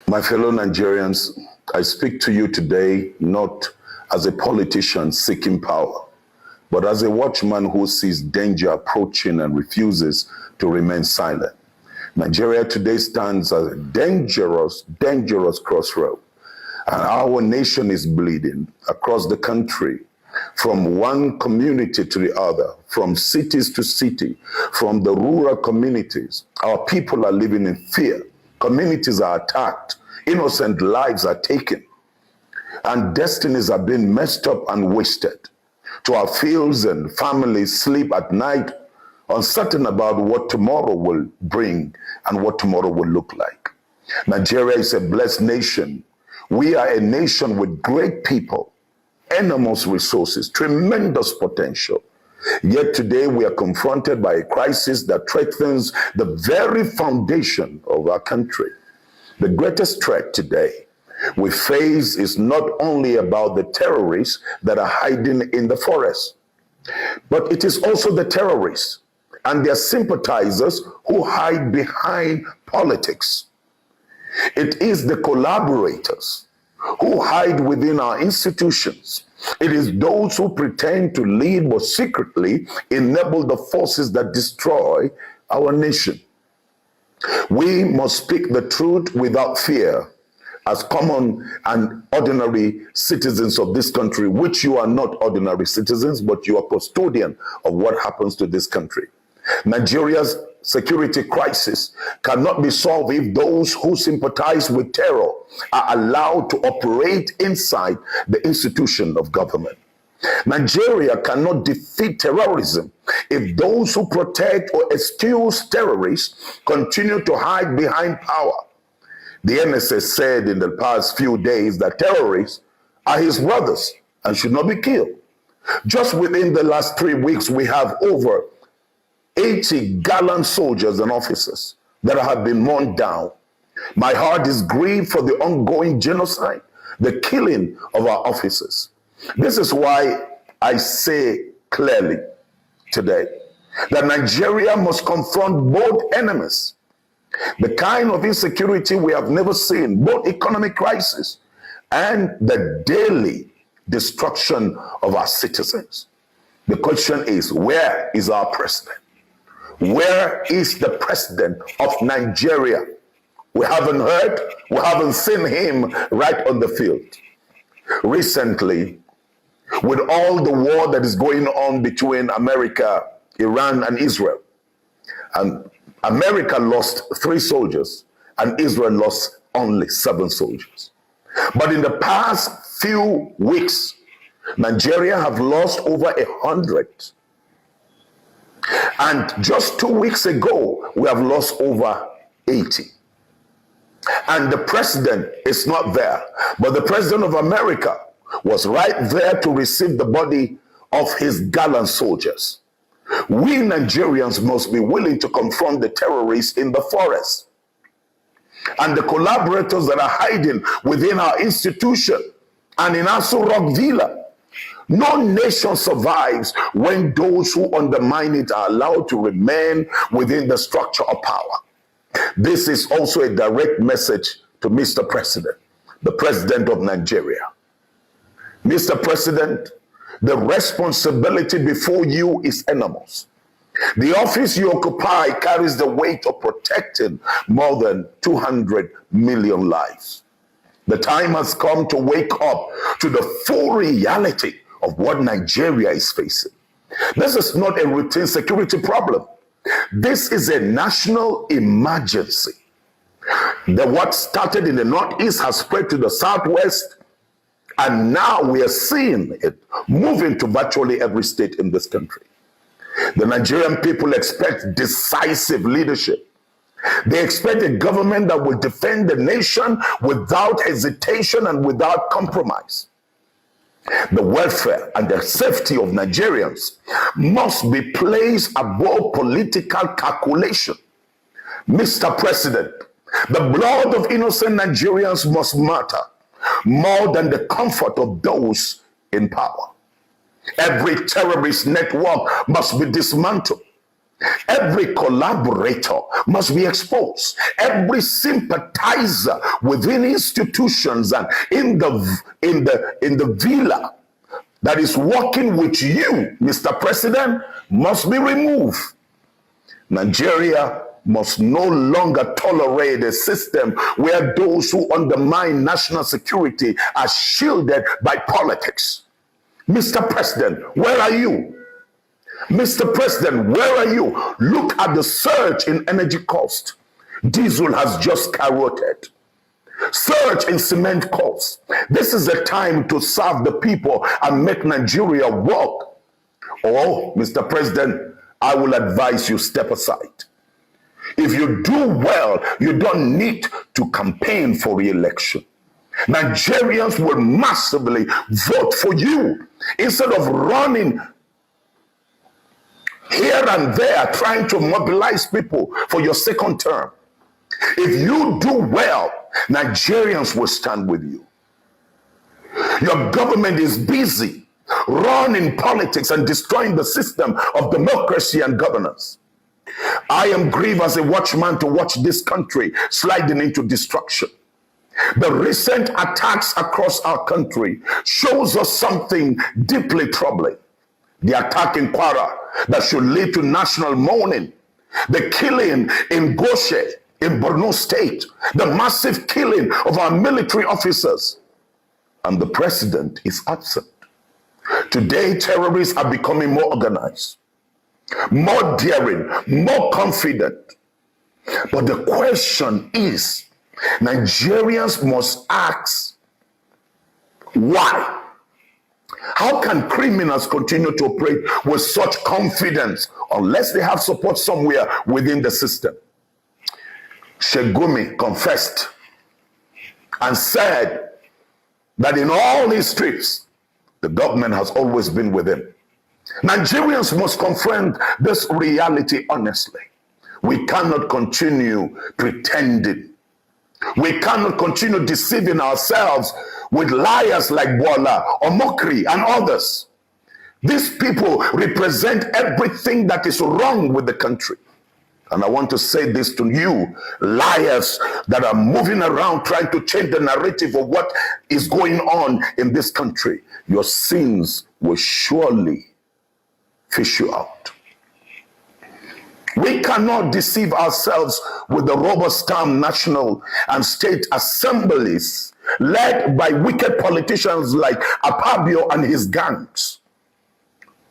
My fellow Nigerians, I speak to you today not as a politician seeking power, but as a watchman who sees danger approaching and refuses to remain silent. Nigeria today stands as a dangerous, dangerous crossroad, and our nation is bleeding across the country, from one community to the other, from cities to city, from the rural communities. Our people are living in fear. Communities are attacked. Innocent lives are taken. And destinies are being messed up and wasted. To our fields and families sleep at night uncertain about what tomorrow will bring and what tomorrow will look like. Nigeria is a blessed nation. We are a nation with great people, enormous resources, tremendous potential. Yet today we are confronted by a crisis that threatens the very foundation of our country. The greatest threat today we face is not only about the terrorists that are hiding in the forest, but it is also the terrorists and their sympathizers who hide behind politics. It is the collaborators who hide within our institutions. It is those who pretend to lead but secretly enable the forces that destroy our nation. We must speak the truth without fear as common and ordinary citizens of this country, which you are not ordinary citizens, but you are custodian of what happens to this country. Nigeria's security crisis cannot be solved if those who sympathize with terror are allowed to operate inside the institution of government. Nigeria cannot defeat terrorism if those who protect or excuse terrorists continue to hide behind power. The NSA said in the past few days that terrorists are his brothers and should not be killed. Just within the last 3 weeks, we have over 80 gallant soldiers and officers that have been mourned down. My heart is grieved for the ongoing genocide, the killing of our officers. This is why I say clearly today that Nigeria must confront both enemies. The kind of insecurity we have never seen, both economic crisis and the daily destruction of our citizens. The question is, where is our president? Where is the president of Nigeria? We haven't heard, we haven't seen him right on the field. Recently, with all the war that is going on between America, Iran, and Israel, and America lost 3 soldiers and Israel lost only 7 soldiers. But in the past few weeks, Nigeria have lost over 100. And just 2 weeks ago, we have lost over 80. And the president is not there, but the president of America was right there to receive the body of his gallant soldiers. We Nigerians must be willing to confront the terrorists in the forest and the collaborators that are hiding within our institution and in Aso Rock Villa. No nation survives when those who undermine it are allowed to remain within the structure of power. This is also a direct message to Mr. President, the President of Nigeria. Mr. President, the responsibility before you is enormous. The office you occupy carries the weight of protecting more than 200 million lives. The time has come to wake up to the full reality of what Nigeria is facing. This is not a routine security problem. This is a national emergency. What started in the Northeast has spread to the Southwest, and now we are seeing it moving to virtually every state in this country. The Nigerian people expect decisive leadership. They expect a government that will defend the nation without hesitation and without compromise. The welfare and the safety of Nigerians must be placed above political calculation. Mr. President, the blood of innocent Nigerians must matter more than the comfort of those in power. Every terrorist network must be dismantled. Every collaborator must be exposed. Every sympathizer within institutions and in the villa that is working with you, Mr. President, must be removed. Nigeria must no longer tolerate a system where those who undermine national security are shielded by politics. Mr. President, where are you? Mr. President, where are you? Look at the surge in energy cost. Diesel has just skyrocketed. Surge in cement costs. This is the time to serve the people and make Nigeria work. Oh, Mr. President, I will advise you step aside. If you do well, you don't need to campaign for re-election. Nigerians will massively vote for you instead of running here and there trying to mobilize people for your second term. If you do well, Nigerians will stand with you. Your government is busy running politics and destroying the system of democracy and governance. I am grieved as a watchman to watch this country sliding into destruction. The recent attacks across our country shows us something deeply troubling. The attack in Kwara that should lead to national mourning, the killing in Goshe in Borno State, the massive killing of our military officers, and the president is absent. Today, terrorists are becoming more organized, more daring, more confident. But the question is, Nigerians must ask, why? How can criminals continue to operate with such confidence unless they have support somewhere within the system? Shegumi confessed and said that in all his trips, the government has always been with him. Nigerians must confront this reality honestly. We cannot continue pretending. We cannot continue deceiving ourselves with liars like Bola or Mokri and others. These people represent everything that is wrong with the country. And I want to say this to you, liars that are moving around trying to change the narrative of what is going on in this country. Your sins will surely fish you out. We cannot deceive ourselves with the rubber-stamped national and state assemblies led by wicked politicians like Apabio and his gangs.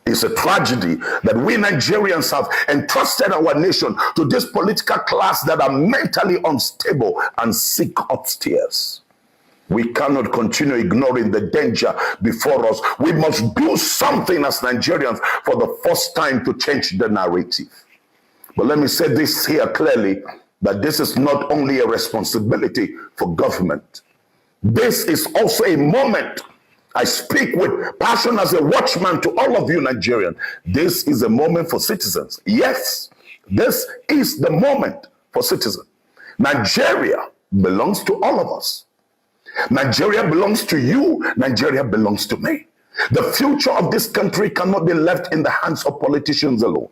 It's a tragedy that we Nigerians have entrusted our nation to this political class that are mentally unstable and sick upstairs. We cannot continue ignoring the danger before us. We must do something as Nigerians for the first time to change the narrative. But let me say this here clearly, that this is not only a responsibility for government. This is also a moment. I speak with passion as a watchman to all of you Nigerians. This is a moment for citizens. Yes, this is the moment for citizens. Nigeria belongs to all of us. Nigeria belongs to you. Nigeria belongs to me. The future of this country cannot be left in the hands of politicians alone.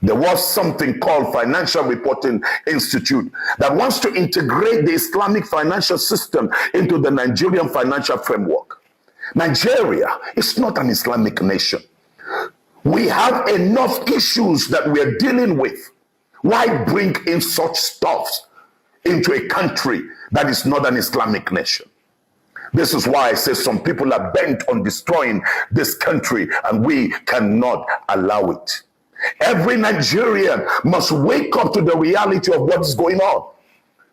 There was something called Financial Reporting Institute that wants to integrate the Islamic financial system into the Nigerian financial framework. Nigeria is not an Islamic nation. We have enough issues that we are dealing with. Why bring in such stuff into a country that is not an Islamic nation? This is why I say some people are bent on destroying this country, and we cannot allow it. Every Nigerian must wake up to the reality of what is going on.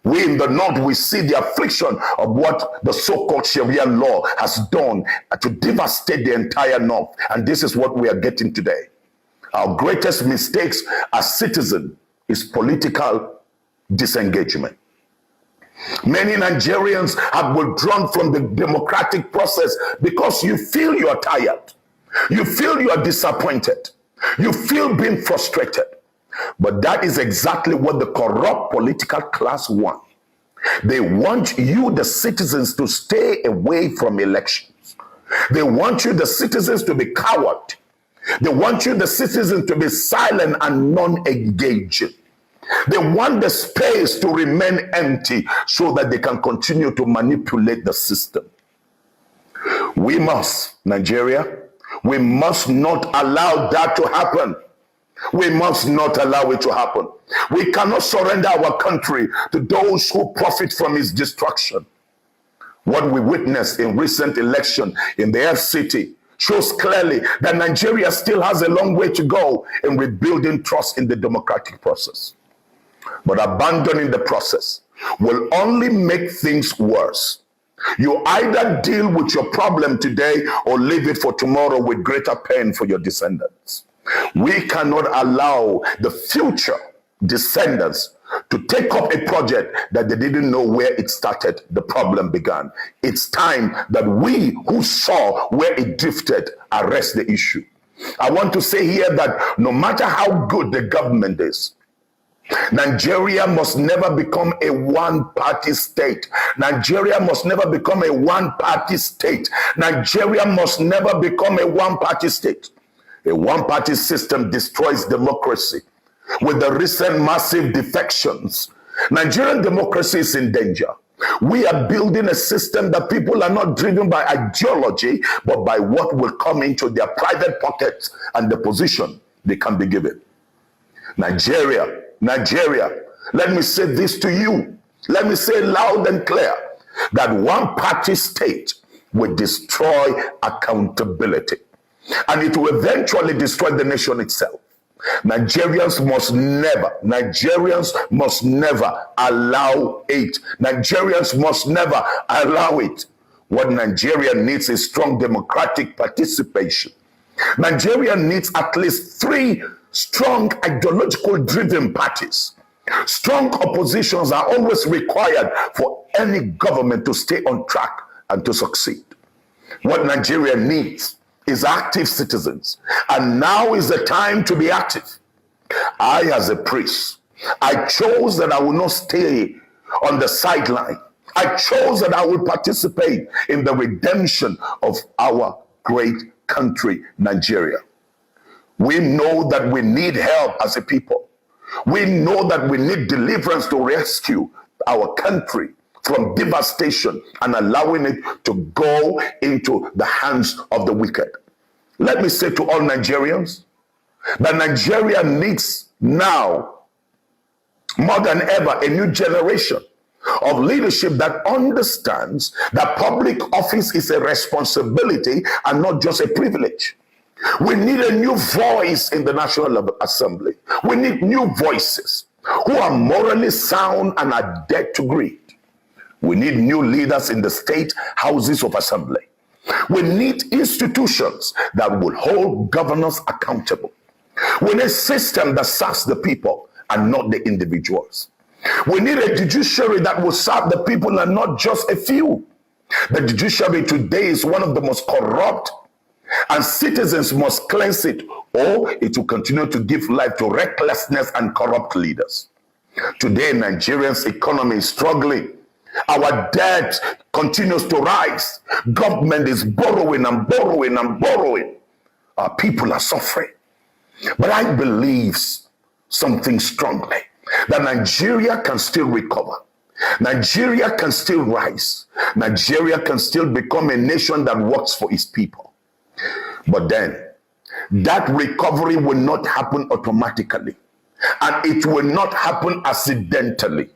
We in the north, we see the affliction of what the so-called Sharia law has done to devastate the entire north. And this is what we are getting today. Our greatest mistakes as citizens is political disengagement. Many Nigerians have withdrawn from the democratic process because you feel you are tired. You feel you are disappointed. You feel being frustrated. But that is exactly what the corrupt political class want. They want you, the citizens, to stay away from elections. They want you, the citizens, to be coward. They want you, the citizens, to be silent and non-engaging. They want the space to remain empty so that they can continue to manipulate the system. We must, Nigeria, we must not allow that to happen. We must not allow it to happen. We cannot surrender our country to those who profit from its destruction. What we witnessed in recent election in the FCT shows clearly that Nigeria still has a long way to go in rebuilding trust in the democratic process. But abandoning the process will only make things worse. You either deal with your problem today or leave it for tomorrow with greater pain for your descendants. We cannot allow the future descendants to take up a project that they didn't know where it started, the problem began. It's time that we who saw where it drifted arrest the issue. I want to say here that no matter how good the government is, Nigeria must never become a one-party state. Nigeria must never become a one-party state. Nigeria must never become a one-party state. A one-party system destroys democracy. With the recent massive defections, Nigerian democracy is in danger. We are building a system that people are not driven by ideology, but by what will come into their private pockets and the position they can be given. Nigeria, let me say this to you. Let me say loud and clear that one-party state will destroy accountability, and it will eventually destroy the nation itself. Nigerians must never allow it. Nigerians must never allow it. What Nigeria needs is strong democratic participation. Nigeria needs at least 3 strong ideological driven parties. Strong oppositions are always required for any government to stay on track and to succeed. What Nigeria needs is active citizens, and now is the time to be active. I, as a priest, I chose that I will not stay on the sideline. I chose that I will participate in the redemption of our great country, Nigeria. We know that we need help as a people. We know that we need deliverance to rescue our country from devastation and allowing it to go into the hands of the wicked. Let me say to all Nigerians that Nigeria needs now, more than ever, a new generation of leadership that understands that public office is a responsibility and not just a privilege. We need a new voice in the National Assembly. We need new voices who are morally sound and are dead to greed. We need new leaders in the state houses of assembly. We need institutions that will hold governors accountable. We need a system that serves the people and not the individuals. We need a judiciary that will serve the people and not just a few. The judiciary today is one of the most corrupt, and citizens must cleanse it, or it will continue to give life to recklessness and corrupt leaders. Today, Nigeria's economy is struggling. Our debt continues to rise. Government is borrowing and borrowing and borrowing. Our people are suffering. But I believe something strongly, that Nigeria can still recover. Nigeria can still rise. Nigeria can still become a nation that works for its people. But then, that recovery will not happen automatically, and it will not happen accidentally.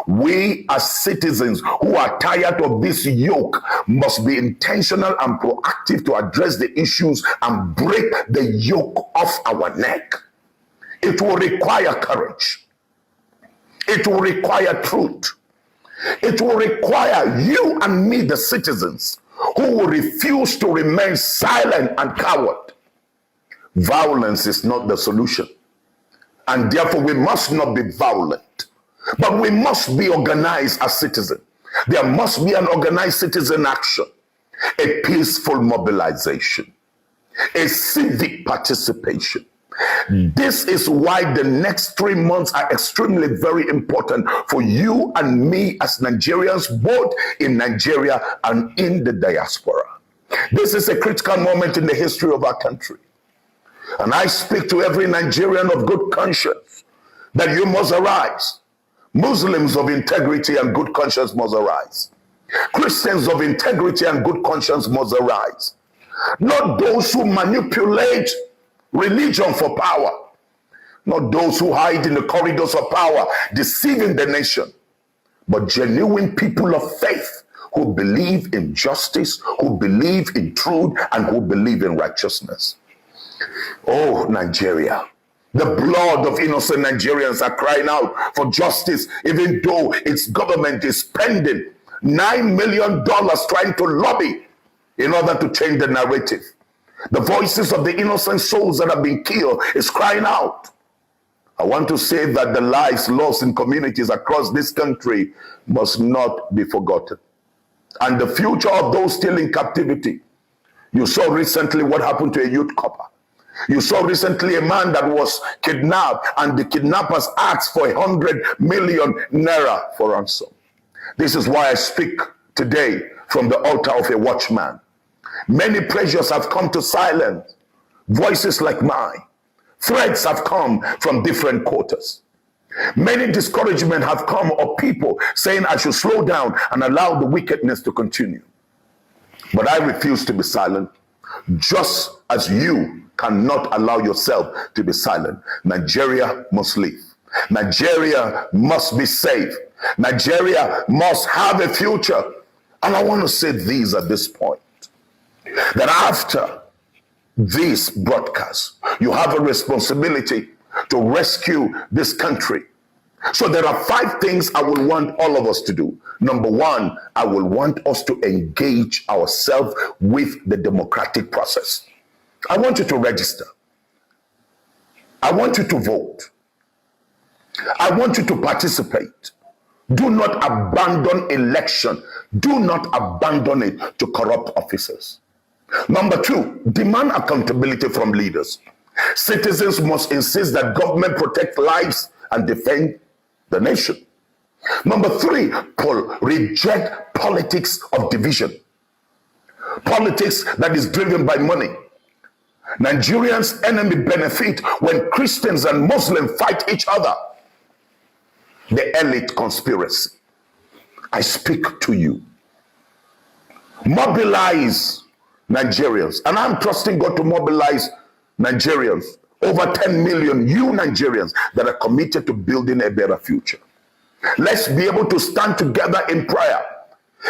We as citizens who are tired of this yoke must be intentional and proactive to address the issues and break the yoke off our neck. It will require courage. It will require truth. It will require you and me, the citizens, who will refuse to remain silent and coward. Violence is not the solution, and therefore we must not be violent. But we must be organized as citizens. There must be an organized citizen action, a peaceful mobilization, a civic participation. This is why the next 3 months are extremely very important for you and me as Nigerians, both in Nigeria and in the diaspora. This is a critical moment in the history of our country. And I speak to every Nigerian of good conscience that you must arise. Muslims of integrity and good conscience must arise. Christians of integrity and good conscience must arise. Not those who manipulate religion for power. Not those who hide in the corridors of power, deceiving the nation. But genuine people of faith who believe in justice, who believe in truth, and who believe in righteousness. Oh, Nigeria. The blood of innocent Nigerians are crying out for justice, even though its government is spending $9 million trying to lobby in order to change the narrative. The voices of the innocent souls that have been killed is crying out. I want to say that the lives lost in communities across this country must not be forgotten. And the future of those still in captivity. You saw recently what happened to a youth copper. You saw recently a man that was kidnapped, and the kidnappers asked for 100 million naira for ransom. This is why I speak today from the altar of a watchman. Many pressures have come to silence voices like mine. Threats have come from different quarters. Many discouragement have come of people saying I should slow down and allow the wickedness to continue. But I refuse to be silent, just as you cannot allow yourself to be silent. Nigeria must live. Nigeria must be safe. Nigeria must have a future. And I want to say these at this point, that after this broadcast, you have a responsibility to rescue this country. So there are 5 things I will want all of us to do. Number 1, I will want us to engage ourselves with the democratic process. I want you to register. I want you to vote. I want you to participate. Do not abandon election. Do not abandon it to corrupt officers. Number 2, demand accountability from leaders. Citizens must insist that government protect lives and defend the nation. Number 3, reject politics of division. Politics that is driven by money. Nigerians' enemy benefit when Christians and Muslims fight each other. The elite conspiracy. I speak to you. Mobilize Nigerians. And I'm trusting God to mobilize Nigerians. Over 10 million you Nigerians that are committed to building a better future. Let's be able to stand together in prayer.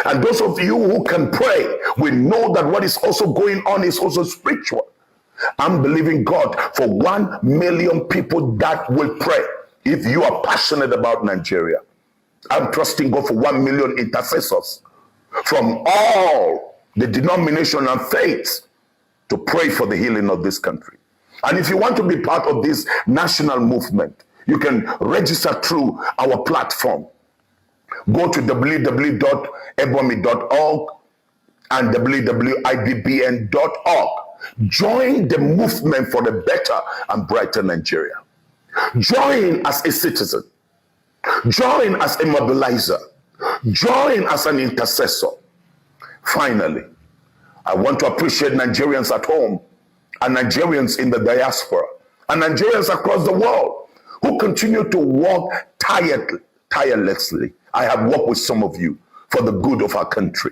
And those of you who can pray, we know that what is also going on is also spiritual. I'm believing God for 1 million people that will pray. If you are passionate about Nigeria, I'm trusting God for 1 million intercessors from all the denomination and faiths to pray for the healing of this country. And if you want to be part of this national movement, you can register through our platform. Go to www.ebomi.org and www.ibbn.org. Join the movement for a better and brighter Nigeria. Join as a citizen. Join as a mobilizer. Join as an intercessor. Finally, I want to appreciate Nigerians at home and Nigerians in the diaspora and Nigerians across the world who continue to work tirelessly. I have worked with some of you for the good of our country.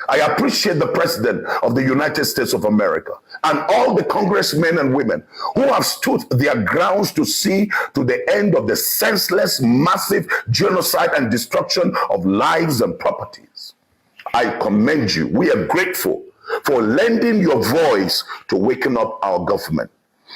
I appreciate the President of the United States of America and all the congressmen and women who have stood their grounds to see to the end of the senseless, massive genocide and destruction of lives and properties. I commend you. We are grateful for lending your voice to waken up our government.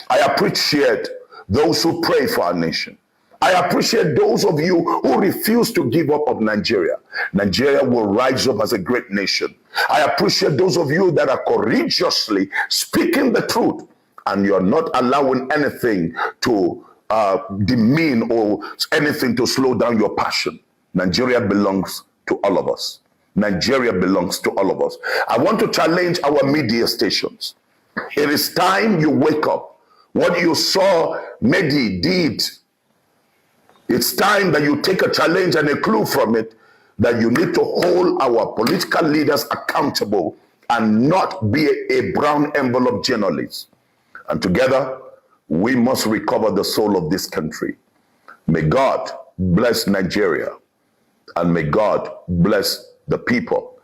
I appreciate those who pray for our nation. I appreciate those of you who refuse to give up of Nigeria. Nigeria will rise up as a great nation. I appreciate those of you that are courageously speaking the truth and you're not allowing anything to demean or anything to slow down your passion. Nigeria belongs to all of us. Nigeria belongs to all of us. I want to challenge our media stations. It is time you wake up. What you saw Mehdi did, it's time that you take a challenge and a clue from it, that you need to hold our political leaders accountable and not be a brown envelope journalist. And together, We must recover the soul of this country. May God bless Nigeria, and may God bless the people